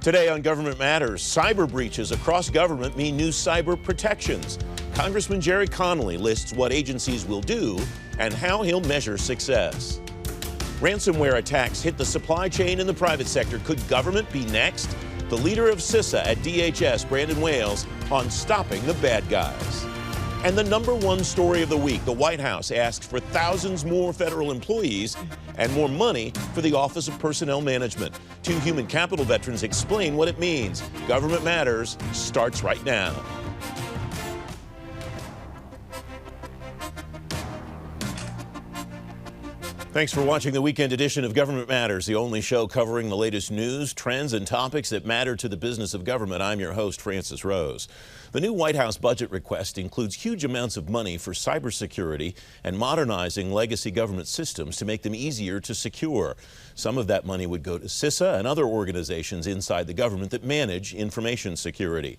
Today on Government Matters, cyber breaches across government mean new cyber protections. Congressman Jerry Connolly lists what agencies will do and how he'll measure success. Ransomware attacks hit the supply chain in the private sector. Could government be next? The leader of CISA at DHS, Brandon Wales, on stopping the bad guys. And the #1 story of the week, the White House asked for thousands more federal employees and more money for the Office of Personnel Management. Two human capital veterans explain what it means. Government Matters starts right now. Thanks for watching the weekend edition of Government Matters, the only show covering the latest news, trends, and topics that matter to the business of government. I'm your host, Francis Rose. The new White House budget request includes huge amounts of money for cybersecurity and modernizing legacy government systems to make them easier to secure. Some of that money would go to CISA and other organizations inside the government that manage information security.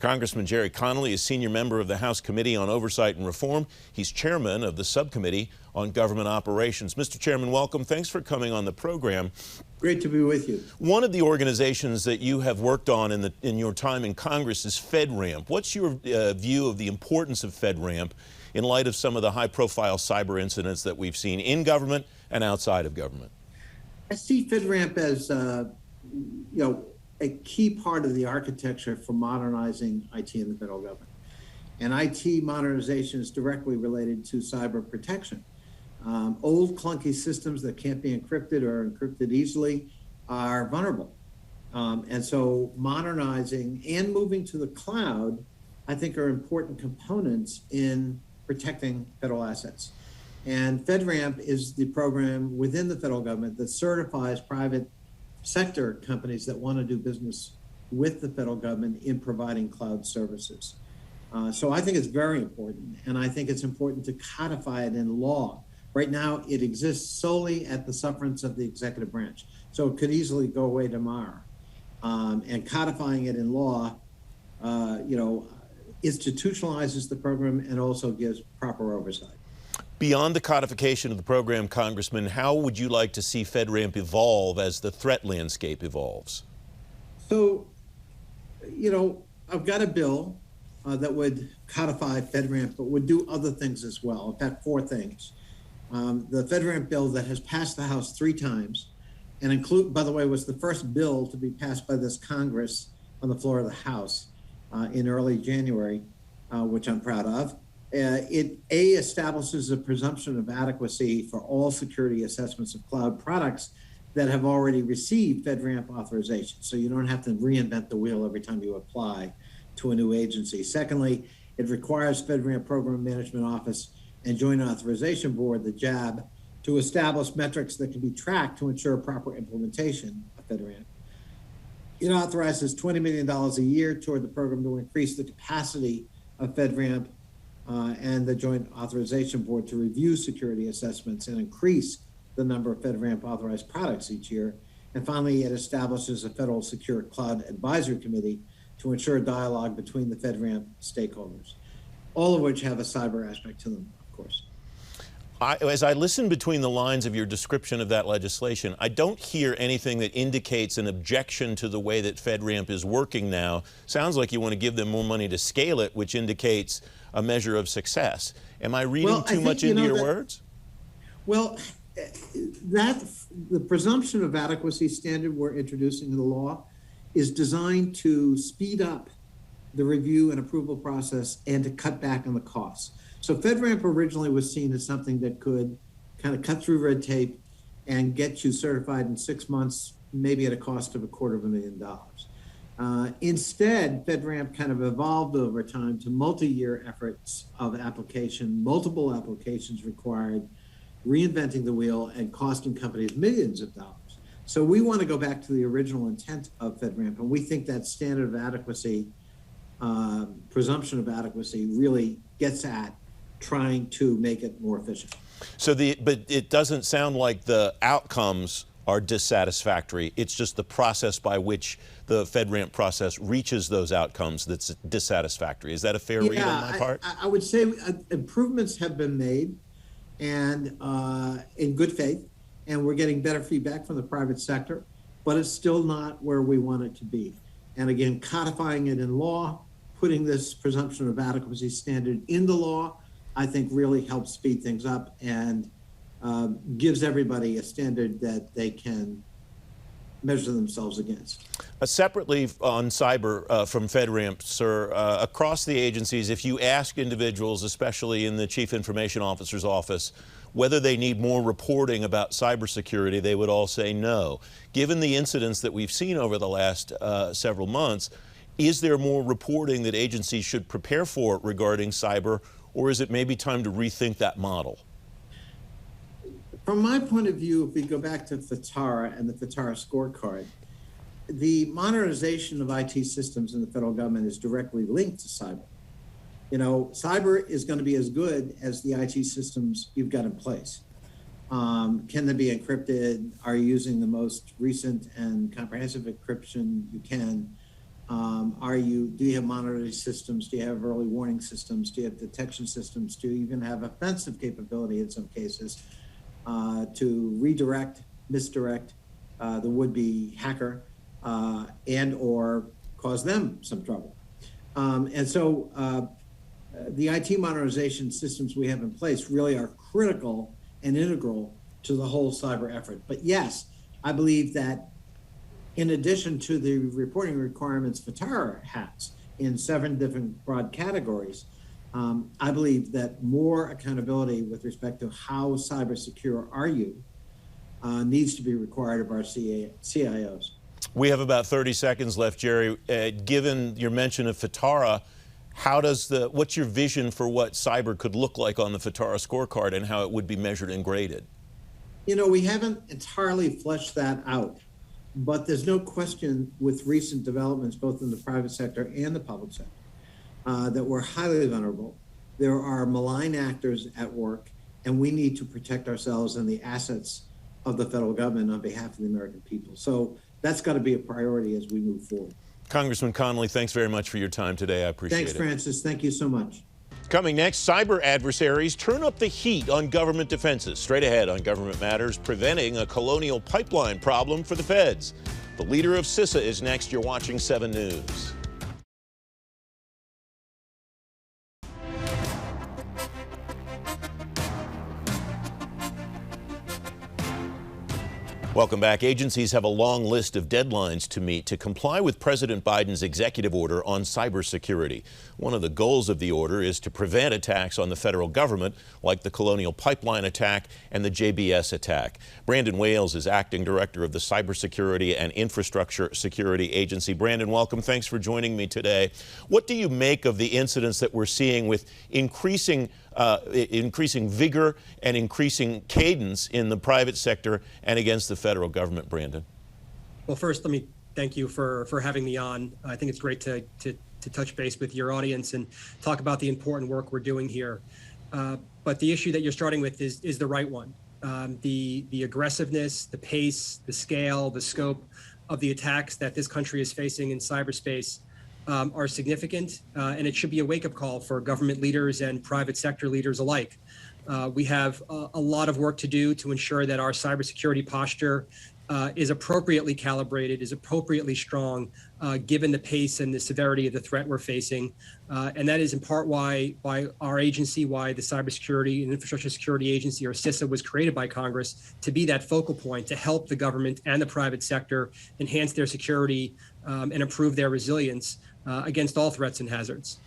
Congressman Jerry Connolly is senior member of the House Committee on Oversight and Reform. He's chairman of the Subcommittee on Government Operations. Mr. Chairman, welcome. Thanks for coming on the program. Great to be with you. One of the organizations that you have worked on in your time in Congress is FedRAMP. What's your view of the importance of FedRAMP in light of some of the high-profile cyber incidents that we've seen in government and outside of government? I see FedRAMP as a key part of the architecture for modernizing IT in the federal government. And IT modernization is directly related to cyber protection. Old clunky systems that can't be encrypted or encrypted easily are vulnerable. And so modernizing and moving to the cloud, I think, are important components in protecting federal assets. And FedRAMP is the program within the federal government that certifies private sector companies that want to do business with the federal government in providing cloud services. So I think it's very important, and I think it's important to codify it in law. Right now, it exists solely at the sufferance of the executive branch, so it could easily go away tomorrow. And codifying it in law, institutionalizes the program and also gives proper oversight. Beyond the codification of the program, Congressman, how would you like to see FedRAMP evolve as the threat landscape evolves? So, I've got a bill that would codify FedRAMP, but would do other things as well. In fact, 4 things. The FedRAMP bill that has passed the House 3 times, and by the way, was the first bill to be passed by this Congress on the floor of the House in early January, which I'm proud of. It establishes a presumption of adequacy for all security assessments of cloud products that have already received FedRAMP authorization. So you don't have to reinvent the wheel every time you apply to a new agency. Secondly, it requires FedRAMP Program Management Office and Joint Authorization Board, the JAB, to establish metrics that can be tracked to ensure proper implementation of FedRAMP. It authorizes $20 million a year toward the program to increase the capacity of FedRAMP and the Joint Authorization Board to review security assessments and increase the number of FedRAMP authorized products each year. And finally, it establishes a Federal Secure Cloud Advisory Committee to ensure dialogue between the FedRAMP stakeholders, all of which have a cyber aspect to them, of course. As I listen between the lines of your description of that legislation, I don't hear anything that indicates an objection to the way that FedRAMP is working now. Sounds like you want to give them more money to scale it, which indicates a measure of success. Am I reading too much into your words? Well, the presumption of adequacy standard we're introducing in the law is designed to speed up the review and approval process and to cut back on the costs. So FedRAMP originally was seen as something that could kind of cut through red tape and get you certified in 6 months, maybe at a cost of $250,000. Instead, FedRAMP kind of evolved over time to multi-year efforts of application, multiple applications required, reinventing the wheel and costing companies millions of dollars. So we want to go back to the original intent of FedRAMP, and we think that standard of adequacy, presumption of adequacy, really gets at trying to make it more efficient. But it doesn't sound like the outcomes are dissatisfactory. It's just the process by which the FedRAMP process reaches those outcomes that's dissatisfactory. Is that a fair read on my part? I would say improvements have been made, and in good faith, and we're getting better feedback from the private sector. but it's still not where we want it to be. And again, codifying it in law, putting this presumption of adequacy standard in the law, I think really helps speed things up and gives everybody a standard that they can measure themselves against. Separately on cyber from FedRAMP, sir, across the agencies, if you ask individuals, especially in the Chief Information Officer's office, whether they need more reporting about cybersecurity, they would all say no. Given the incidents that we've seen over the last several months, is there more reporting that agencies should prepare for regarding cyber, or is it maybe time to rethink that model? From my point of view, if we go back to FTARA and the FTARA scorecard, the modernization of IT systems in the federal government is directly linked to cyber. You know, cyber is going to be as good as the IT systems you've got in place. Can they be encrypted? Are you using the most recent and comprehensive encryption you can? Do you have monitoring systems? Do you have early warning systems? Do you have detection systems? Do you even have offensive capability in some cases to redirect, misdirect the would-be hacker and or cause them some trouble? And so the IT modernization systems we have in place really are critical and integral to the whole cyber effort. But yes, I believe that in addition to the reporting requirements FTARA has in 7 different broad categories, I believe that more accountability with respect to how cyber secure are you needs to be required of our CIOs. We have about 30 seconds left, Jerry. Given your mention of FTARA, what's your vision for what cyber could look like on the FTARA scorecard and how it would be measured and graded? You know, we haven't entirely fleshed that out, but there's no question with recent developments, both in the private sector and the public sector, that we're highly vulnerable. There are malign actors at work, and we need to protect ourselves and the assets of the federal government on behalf of the American people. So that's got to be a priority as we move forward. Congressman Connolly, thanks very much for your time today. I appreciate it. Thanks, Francis. Thank you so much. Coming next, cyber adversaries turn up the heat on government defenses. Straight ahead on Government Matters, preventing a colonial pipeline problem for the feds. The leader of CISA is next. You're watching 7 News. Welcome back. Agencies have a long list of deadlines to meet to comply with President Biden's executive order on cybersecurity. One of the goals of the order is to prevent attacks on the federal government, like the Colonial Pipeline attack and the JBS attack. Brandon Wales is acting director of the Cybersecurity and Infrastructure Security Agency. Brandon, welcome. Thanks for joining me today. What do you make of the incidents that we're seeing with increasing vigor and increasing cadence in the private sector and against the federal government, Brandon? Well, first, let me thank you for having me on. I think it's great to touch base with your audience and talk about the important work we're doing here. But the issue that you're starting with is the right one. The aggressiveness, the pace, the scale, the scope of the attacks that this country is facing in cyberspace are significant, and it should be a wake-up call for government leaders and private sector leaders alike. We have a lot of work to do to ensure that our cybersecurity posture is appropriately calibrated, is appropriately strong, given the pace and the severity of the threat we're facing. And that is in part why our agency, why the Cybersecurity and Infrastructure Security Agency, or CISA, was created by Congress to be that focal point to help the government and the private sector enhance their security and improve their resilience against all threats and hazards.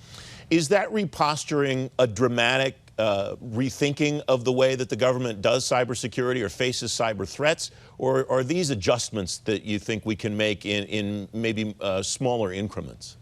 Is that reposturing a dramatic rethinking of the way that the government does cybersecurity or faces cyber threats, or are these adjustments that you think we can make in maybe smaller increments?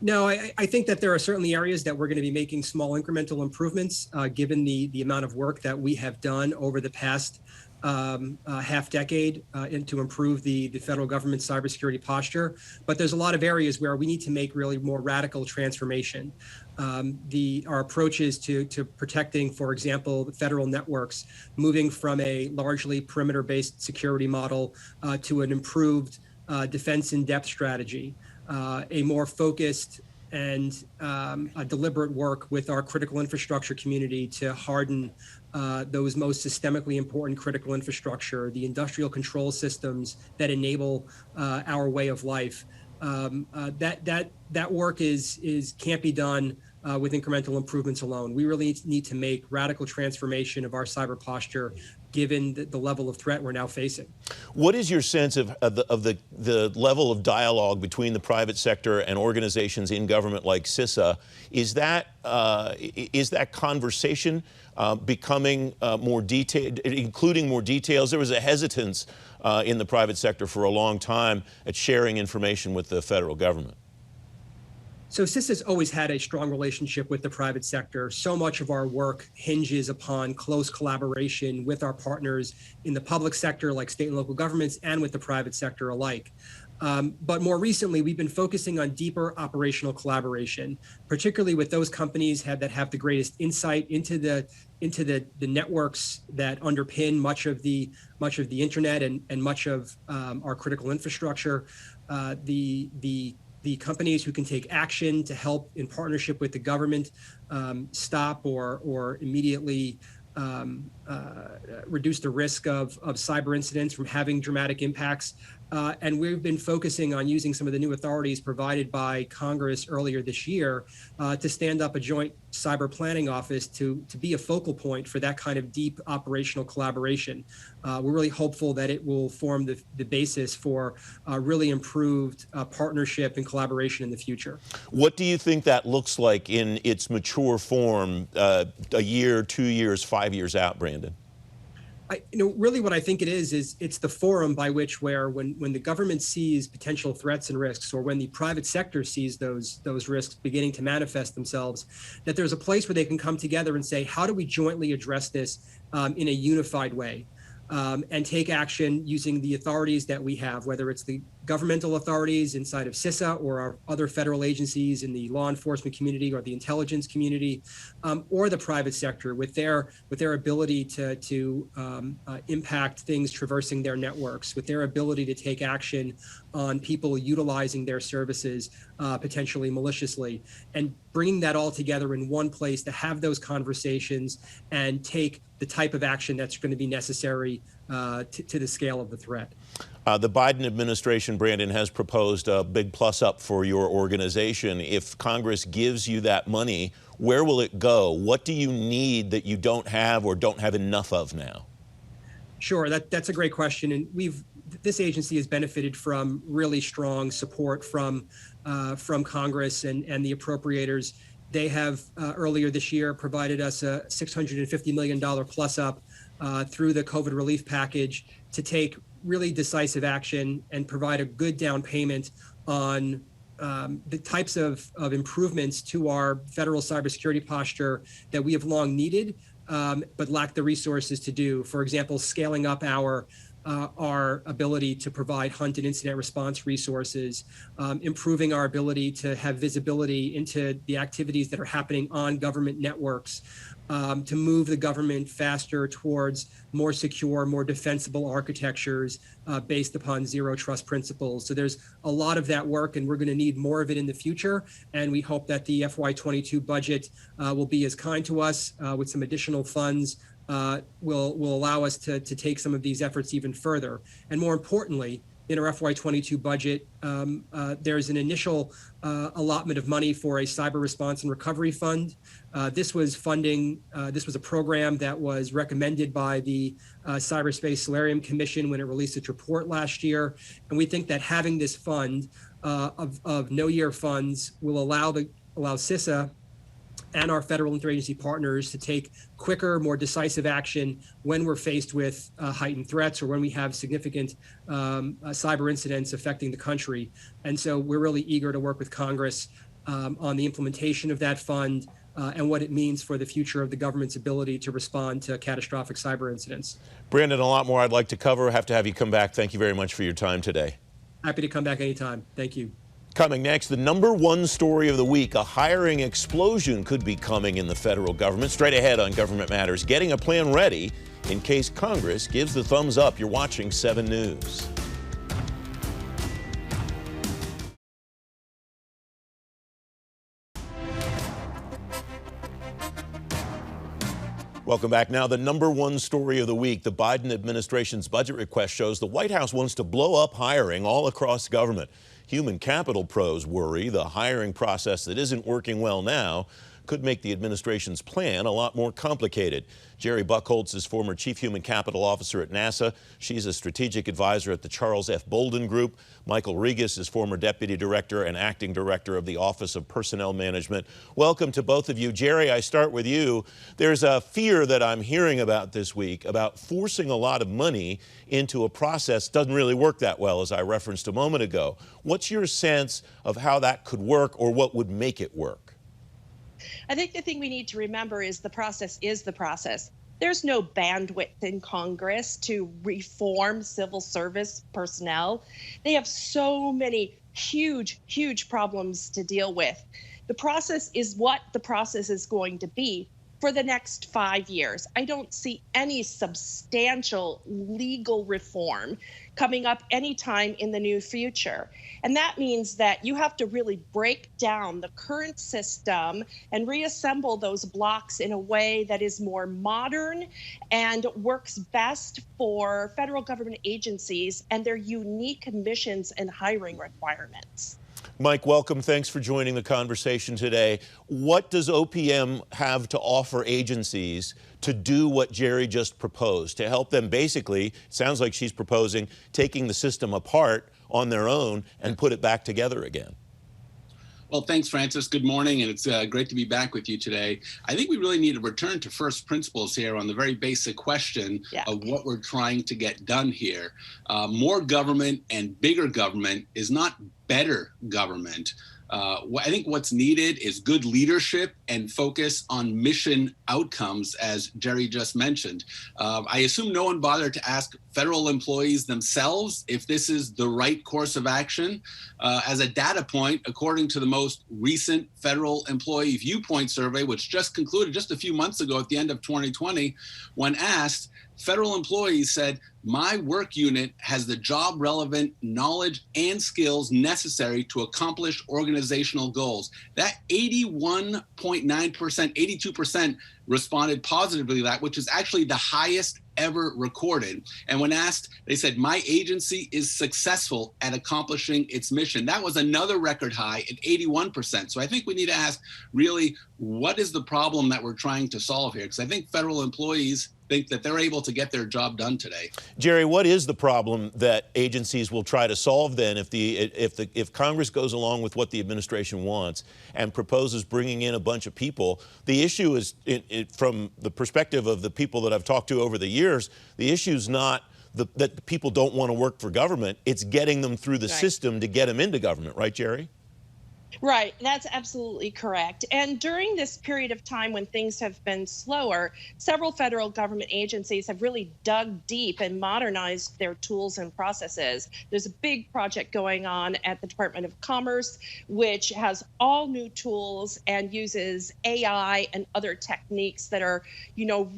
No, I think that there are certainly areas that we're going to be making small incremental improvements, given the amount of work that we have done over the past half decade to improve the federal government's cybersecurity posture. But there's a lot of areas where we need to make really more radical transformation. Our approaches to protecting, for example, the federal networks, moving from a largely perimeter-based security model to an improved defense in-depth strategy, a more focused and a deliberate work with our critical infrastructure community to harden those most systemically important critical infrastructure, the industrial control systems that enable our way of life. That work can't be done with incremental improvements alone. We really need to make radical transformation of our cyber posture, given the level of threat we're now facing. What is your sense of the level of dialogue between the private sector and organizations in government like CISA? Is that conversation becoming more detailed, including more details? There was a hesitance in the private sector for a long time at sharing information with the federal government. So CISA's always had a strong relationship with the private sector. So much of our work hinges upon close collaboration with our partners in the public sector, like state and local governments, and with the private sector alike. But more recently, we've been focusing on deeper operational collaboration, particularly with those companies that have the greatest insight into the networks that underpin much of the internet and much of our critical infrastructure. The companies who can take action to help, in partnership with the government, stop or immediately reduce the risk of cyber incidents from having dramatic impacts. And we've been focusing on using some of the new authorities provided by Congress earlier this year to stand up a joint cyber planning office to be a focal point for that kind of deep operational collaboration. We're really hopeful that it will form the basis for really improved partnership and collaboration in the future. What do you think that looks like in its mature form a year, 2 years, 5 years out, Brandon? Really what I think it is it's the forum by which when the government sees potential threats and risks, or when the private sector sees those risks beginning to manifest themselves, that there's a place where they can come together and say, how do we jointly address this in a unified way? And take action using the authorities that we have, whether it's the governmental authorities inside of CISA or our other federal agencies in the law enforcement community or the intelligence community, or the private sector with their ability to impact things traversing their networks, with their ability to take action on people utilizing their services potentially maliciously, and bringing that all together in one place to have those conversations and take the type of action that's going to be necessary to the scale of the threat. The Biden administration, Brandon, has proposed a big plus up for your organization. If Congress gives you that money, where will it go? What do you need that you don't have or don't have enough of now? Sure, that's a great question, and this agency has benefited from really strong support from Congress and the appropriators. They have earlier this year provided us a $650 million plus up through the COVID relief package to take really decisive action and provide a good down payment on the types of improvements to our federal cybersecurity posture that we have long needed, but lack the resources to do. For example, scaling up our ability to provide hunt and incident response resources, improving our ability to have visibility into the activities that are happening on government networks, to move the government faster towards more secure, more defensible architectures based upon zero trust principles. So there's a lot of that work, and we're going to need more of it in the future. And we hope that the FY22 budget will be as kind to us with some additional funds will allow us to take some of these efforts even further. And more importantly, in our FY22 budget, there's an initial allotment of money for a cyber response and recovery fund. This was a program that was recommended by the Cyberspace Solarium Commission when it released its report last year. And we think that having this fund of no-year funds will allow CISA and our federal interagency partners to take quicker, more decisive action when we're faced with heightened threats or when we have significant cyber incidents affecting the country. And so we're really eager to work with Congress on the implementation of that fund and what it means for the future of the government's ability to respond to catastrophic cyber incidents. Brandon, a lot more I'd like to cover. I have to have you come back. Thank you very much for your time today. Happy to come back anytime. Thank you. Coming next, the #1 story of the week, a hiring explosion could be coming in the federal government. Straight ahead on Government Matters, getting a plan ready in case Congress gives the thumbs up. You're watching 7 News. Welcome back. Now, the #1 story of the week, the Biden administration's budget request shows the White House wants to blow up hiring all across government. Human capital pros worry the hiring process that isn't working well now could make the administration's plan a lot more complicated. Jerry Buckholtz is former Chief Human Capital Officer at NASA. She's a strategic advisor at the Charles F. Bolden Group. Michael Regas is former Deputy Director and Acting Director of the Office of Personnel Management. Welcome to both of you. Jerry, I start with you. There's a fear that I'm hearing about this week about forcing a lot of money into a process that doesn't really work that well, as I referenced a moment ago. What's your sense of how that could work, or what would make it work? I think the thing we need to remember is the process is the process. There's no bandwidth in Congress to reform civil service personnel. They have so many huge problems to deal with. The process is what the process is going to be for the next 5 years. I don't see any substantial legal reform coming up anytime in the near future. And that means that you have to really break down the current system and reassemble those blocks in a way that is more modern and works best for federal government agencies and their unique missions and hiring requirements. Mike, welcome. Thanks for joining the conversation today. What does OPM have to offer agencies to do what Jerry just proposed, to help them basically, it sounds like she's proposing, taking the system apart on their own and put it back together again? Well, thanks, Francis. Good morning, and it's great to be back with you today. I think we really need to return to first principles here on the very basic question of what we're trying to get done here. More government and bigger government is not better government. I think what's needed is good leadership and focus on mission outcomes, as Jerry just mentioned. I assume no one bothered to ask federal employees themselves if this is the right course of action. As a data point, according to the most recent federal employee viewpoint survey, which just concluded just a few months ago at the end of 2020, when asked, federal employees said, my work unit has the job relevant knowledge and skills necessary to accomplish organizational goals. That 81.9%, 82% responded positively to that, which is actually the highest ever recorded. And when asked, they said, my agency is successful at accomplishing its mission. That was another record high at 81%. So I think we need to ask, really, what is the problem that we're trying to solve here? Because I think federal employees think that they're able to get their job done today. Jerry, what is the problem that agencies will try to solve then if Congress goes along with what the administration wants and proposes bringing in a bunch of people? The issue is, from the perspective of the people that I've talked to over the years, the issue is not that people don't want to work for government. It's getting them through the system to get them into government. Right, Jerry? Right, that's absolutely correct. And during this period of time when things have been slower, several federal government agencies have really dug deep and modernized their tools and processes. There's a big project going on at the Department of Commerce, which has all new tools and uses AI and other techniques that are,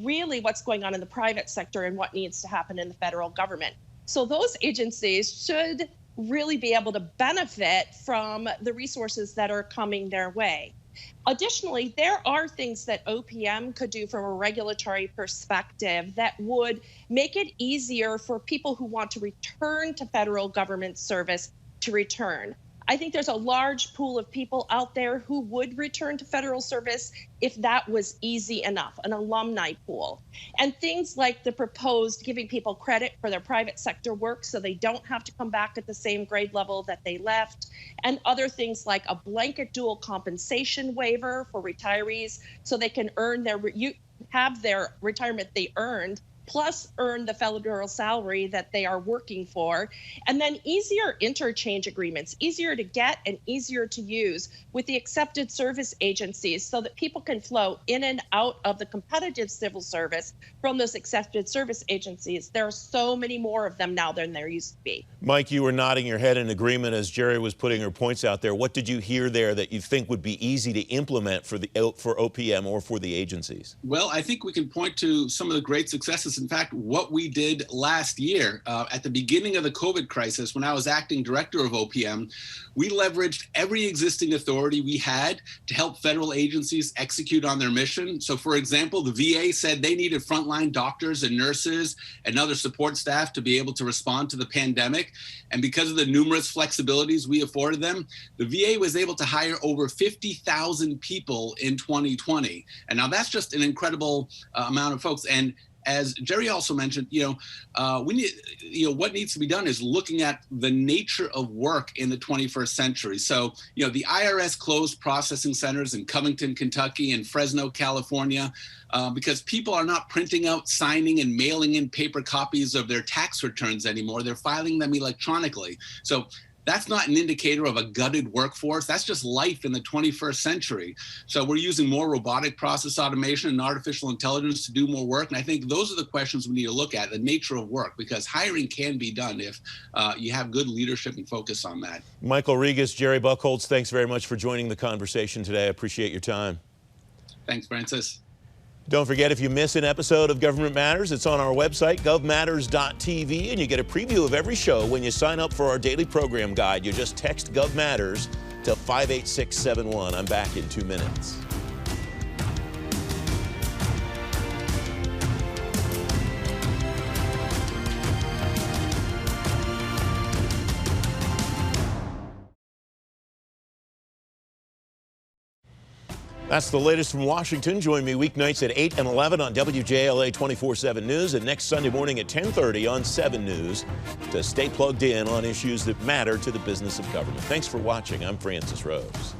really what's going on in the private sector and what needs to happen in the federal government. So those agencies should really be able to benefit from the resources that are coming their way. Additionally, there are things that OPM could do from a regulatory perspective that would make it easier for people who want to return to federal government service to return. I think there's a large pool of people out there who would return to federal service if that was easy enough, an alumni pool. And things like the proposed giving people credit for their private sector work so they don't have to come back at the same grade level that they left, and other things like a blanket dual compensation waiver for retirees so they can have their retirement they earned plus earn the federal salary that they are working for, and then easier interchange agreements, easier to get and easier to use with the accepted service agencies so that people can flow in and out of the competitive civil service from those accepted service agencies. There are so many more of them now than there used to be. Mike, you were nodding your head in agreement as Jerry was putting her points out there. What did you hear there that you think would be easy to implement for OPM or for the agencies? Well, I think we can point to some of the great successes Francis, in fact, what we did last year at the beginning of the COVID crisis, when I was acting director of OPM, we leveraged every existing authority we had to help federal agencies execute on their mission. So, for example, the VA said they needed frontline doctors and nurses and other support staff to be able to respond to the pandemic. And because of the numerous flexibilities we afforded them, the VA was able to hire over 50,000 people in 2020. And now that's just an incredible amount of folks. And as Jerry also mentioned, we need, what needs to be done is looking at the nature of work in the 21st century. So, the IRS closed processing centers in Covington, Kentucky and Fresno, California, because people are not printing out, signing and mailing in paper copies of their tax returns anymore. They're filing them electronically. So that's not an indicator of a gutted workforce. That's just life in the 21st century. So we're using more robotic process automation and artificial intelligence to do more work. And I think those are the questions we need to look at, the nature of work, because hiring can be done if you have good leadership and focus on that. Michael Regas, Jerry Buchholz, thanks very much for joining the conversation today. I appreciate your time. Thanks, Francis. Don't forget, if you miss an episode of Government Matters, it's on our website, govmatters.tv, and you get a preview of every show when you sign up for our daily program guide. You just text Gov Matters to 58671. I'm back in 2 minutes. That's the latest from Washington. Join me weeknights at 8 and 11 on WJLA 24/7 News and next Sunday morning at 10:30 on 7 News to stay plugged in on issues that matter to the business of government. Thanks for watching. I'm Francis Rose.